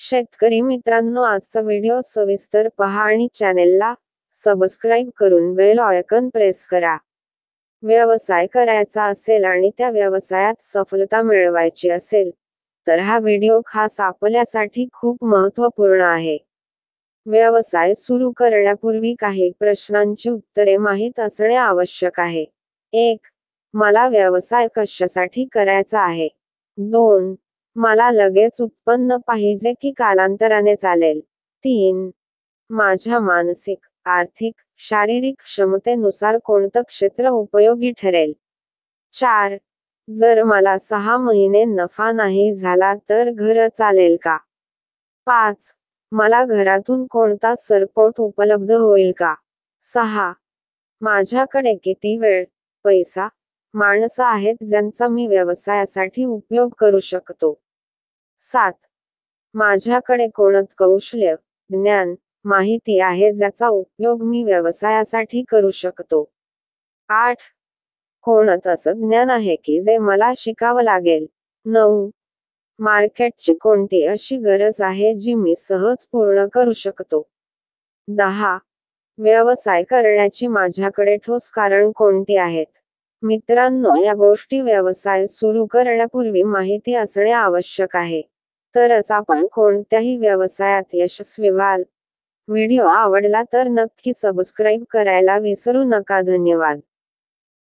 शेतकरी मित्रांनो, आजचा व्हिडिओ सविस्तर पहा आणि चॅनेलला सबस्क्राईब करून बेल आयकॉन प्रेस करा. व्यवसाय करायचा असेल आणि त्या व्यवसायात सफलता मिळवायची असेल तर हा व्हिडिओ खास आपल्यासाठी खूप महत्त्वपूर्ण आहे. व्यवसाय सुरू करण्यापूर्वी काही प्रश्नांची उत्तरे माहीत असणे आवश्यक आहे. 1. मला व्यवसाय कशासाठी करायचा आहे? 2. मला लगेच उत्पन्न पाहिजे की कालांतराने चालेल? 3. माझ्या मानसिक, आर्थिक, शारीरिक क्षमतेनुसार कोणतं क्षेत्र उपयोगी ठरेल? 4. जर मला 6 महिने नफा नाही झाला तर घर चालेल का? 5. मला घरातून कोणता सपोर्ट उपलब्ध होईल का? 6. माझ्याकडे किती वेळ, पैसा, माणसं आहेत ज्यांचा मी व्यवसायासाठी उपयोग करू शकतो? 7. माझ्याकडे कोणतं कौशल्य, ज्ञान, माहिती आहे ज्याचा उपयोग मी व्यवसायासाठी करू शकतो? 8. कोणतं असं ज्ञान आहे की जे मला शिकावं लागेल? 9. मार्केटची कोणती अशी गरज आहे जी मी सहज पूर्ण करू शकतो? 10. व्यवसाय करण्याची माझ्याकडे ठोस कारण कोणती आहेत? मित्रांनो, या गोष्टी व्यवसाय सुरू करण्यापूर्वी माहिती असणे आवश्यक आहे. तरच आपण कोणत्याही व्यवसायात यशस्वी व्हाल. व्हिडिओ आवडला तर नक्की सबस्क्राईब करायला विसरू नका. धन्यवाद.